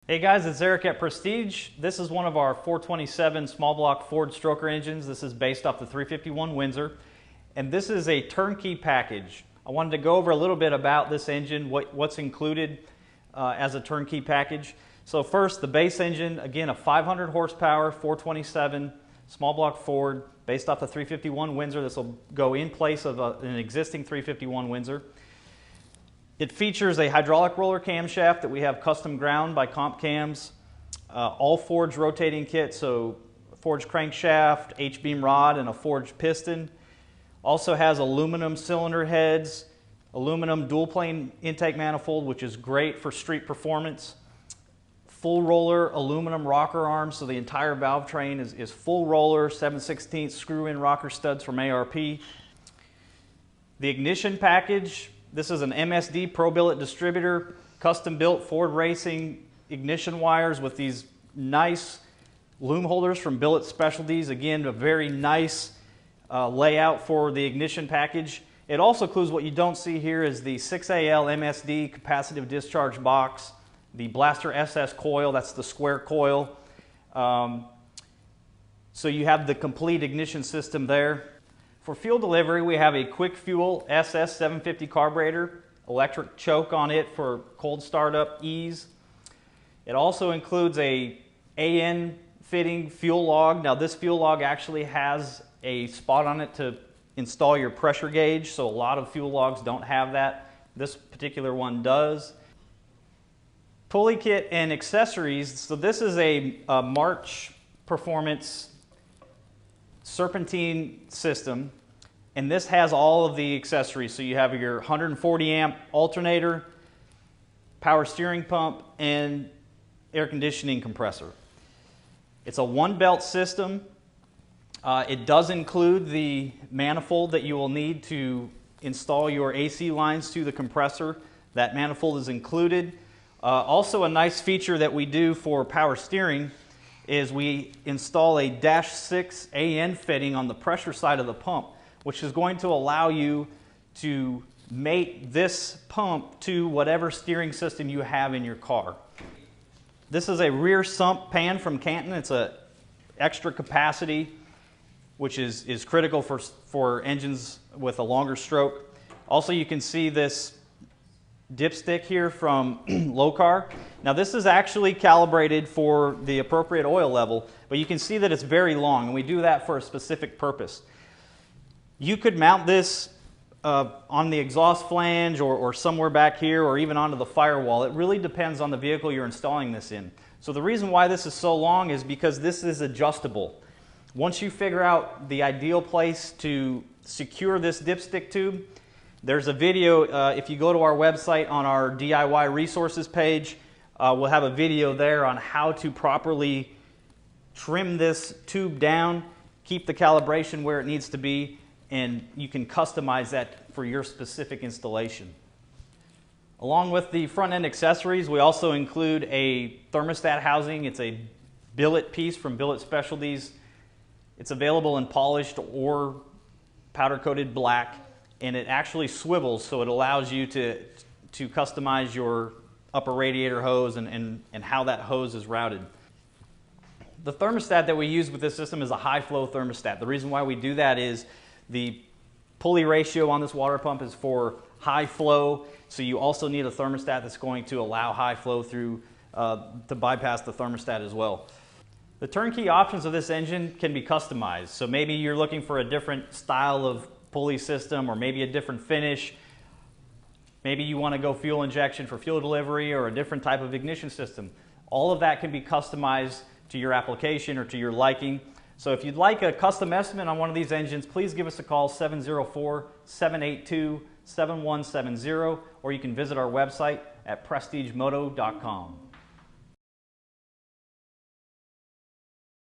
Hey guys, it's Eric at Prestige. This is one of our 427 small block Ford stroker engines. This is based off the 351 Windsor, and this is a turnkey package. I wanted to go over a little bit about this engine, what's included as a turnkey package. So first, the base engine, again a 500 horsepower 427 small block Ford based off the 351 Windsor. This will go in place of an existing 351 Windsor. It features a hydraulic roller camshaft that we have custom ground by Comp Cams, all forged rotating kit, so forged crankshaft, H-beam rod, and a forged piston. Also has aluminum cylinder heads, aluminum dual plane intake manifold, which is great for street performance. Full roller aluminum rocker arms, so the entire valve train is full roller, 7/16 screw-in rocker studs from ARP. The ignition package. This is an MSD Pro Billet distributor, custom built Ford Racing ignition wires with these nice loom holders from Billet Specialties. Again, a very nice layout for the ignition package. It also includes what you don't see here is the 6AL MSD capacitive discharge box, the Blaster SS coil, that's the square coil. So you have the complete ignition system there. For fuel delivery, we have a quick fuel SS 750 carburetor, electric choke on it for cold startup ease. It also includes a AN fitting fuel log. Now this fuel log actually has a spot on it to install your pressure gauge, so a lot of fuel logs don't have that. This particular one does. Pulley kit and accessories. So this is a March Performance serpentine system, and this has all of the accessories. So you have your 140 amp alternator, power steering pump, and air conditioning compressor. It's a one belt system. It does include the manifold that you will need to install your AC lines to the compressor. That manifold is included. Also a nice feature that we do for power steering is we install a -6 AN fitting on the pressure side of the pump, which is going to allow you to mate this pump to whatever steering system you have in your car. This is a rear sump pan from Canton. It's a extra capacity, which is critical for engines with a longer stroke. Also, you can see this dipstick here from Low-Car. Now this is actually calibrated for the appropriate oil level, but you can see that it's very long, and we do that for a specific purpose. You could mount this on the exhaust flange or somewhere back here, or even onto the firewall. It really depends on the vehicle you're installing this in. So the reason why this is so long is because this is adjustable. Once you figure out the ideal place to secure this dipstick tube, there's a video, if you go to our website on our DIY resources page, we'll have a video there on how to properly trim this tube down, keep the calibration where it needs to be, and you can customize that for your specific installation. Along with the front end accessories, we also include a thermostat housing. It's a billet piece from Billet Specialties. It's available in polished or powder coated black, and it actually swivels, so it allows you to customize your upper radiator hose and how that hose is routed. The thermostat that we use with this system is a high flow thermostat. The reason why we do that is the pulley ratio on this water pump is for high flow, so you also need a thermostat that's going to allow high flow through to bypass the thermostat as well. The turnkey options of this engine can be customized, so maybe you're looking for a different style of pulley system, or maybe a different finish. Maybe you want to go fuel injection for fuel delivery, or a different type of ignition system. All of that can be customized to your application or to your liking. So if you'd like a custom estimate on one of these engines, please give us a call, 704-782-7170, or you can visit our website at prestigemoto.com.